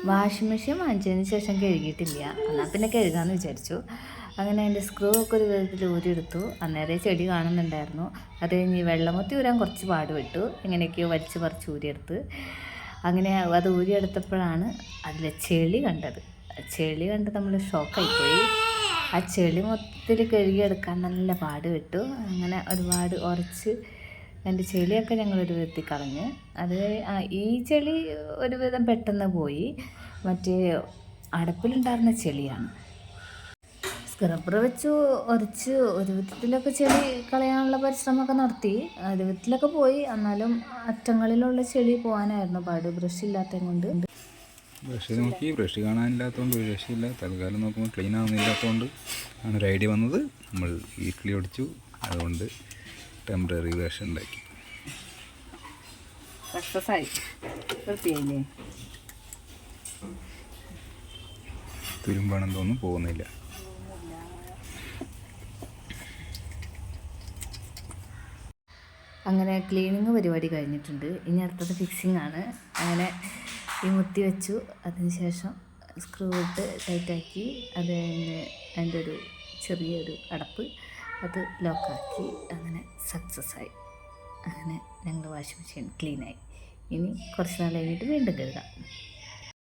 Washing machine വാങ്ങിച്ചതിന് ശേഷം കഴുകിയിട്ടില്ല. എന്നാൽ പിന്നെ കഴുകാമെന്ന് വിചാരിച്ചു. അങ്ങനെ അതിൻ്റെ സ്ക്രൂ ഒക്കെ ഒരു വിധത്തിൽ ഊരിയെടുത്തു. അന്നേരം ചെടി കാണുന്നുണ്ടായിരുന്നു. അത് കഴിഞ്ഞ് വെള്ളമൊത്തി ഊരാൻ കുറച്ച് പാടുപെട്ടു. എങ്ങനെയൊക്കെയോ വലിച്ച് പറിച്ച് ഊരിയെടുത്ത്. അങ്ങനെ അത് ഊരിയെടുത്തപ്പോഴാണ് അതിലെ ചെളി കണ്ടത്. ചെളി കണ്ട് നമ്മൾ ഷോക്കായിപ്പോയി. ആ ചെളി മൊത്തത്തിൽ കഴുകിയെടുക്കാൻ നല്ല പാടുപെട്ടു. അങ്ങനെ ഒരുപാട് ഉരച്ച് അതിൻ്റെ ചെളിയൊക്കെ ഞങ്ങളൊരു വിധത്തിൽ കളഞ്ഞ്. അത് ഈ ചെളി ഒരുവിധം പെട്ടെന്ന് പോയി. മറ്റേ അടപ്പിലുണ്ടായിരുന്ന ചെളിയാണ്. സ്ക്രബ്ബർ വെച്ച് ഉരച്ച് ഒരു വിധത്തിലൊക്കെ ചെളി കളയാനുള്ള പരിശ്രമമൊക്കെ നടത്തി. ഒരു വിധത്തിലൊക്കെ പോയി. എന്നാലും അറ്റങ്ങളിലുള്ള ചെളി പോകാനായിരുന്നു പാട്, ബ്രഷ് ഇല്ലാത്തത് കൊണ്ട്. ബ്രഷ് നോക്കി, ബ്രഷ് കാണാനില്ലാത്തതുകൊണ്ട് ഒരു രക്ഷയില്ല. തൽക്കാലം നോക്കുമ്പോൾ ക്ലീൻ ആവുന്നില്ലാത്തതുകൊണ്ട് ആണ് ഒരു ഐഡിയ വന്നത്. നമ്മൾ വീക്കിലി ഒടിച്ചു, അതുകൊണ്ട് ടെമ്പററി ബ്രഷ് ഉണ്ടാക്കി. സക്സസ്സായി. വൃത്തിയായില്ലേ? തുരുമ്പാണെന്ന് തോന്നുന്നു, പോകുന്നില്ല. അങ്ങനെ ക്ലീനിങ് പരിപാടി കഴിഞ്ഞിട്ടുണ്ട്. ഇനി അടുത്തത് ഫിക്സിങ് ആണ്. അങ്ങനെ ഈ മുത്തി വെച്ചു. അതിനുശേഷം സ്ക്രൂ ഇട്ട് ടൈറ്റാക്കി. അത് കഴിഞ്ഞ് അതിൻ്റെ ഒരു ചെറിയൊരു അടപ്പ് അത് ലോക്കാക്കി. അങ്ങനെ സക്സസ്സായി. അങ്ങനെ ഞങ്ങൾ വാഷിംഗ് മെഷീൻ ക്ലീനായി. ഇനി കുറച്ച് നാൾ കഴിഞ്ഞിട്ട് വീണ്ടും കഴുകാം.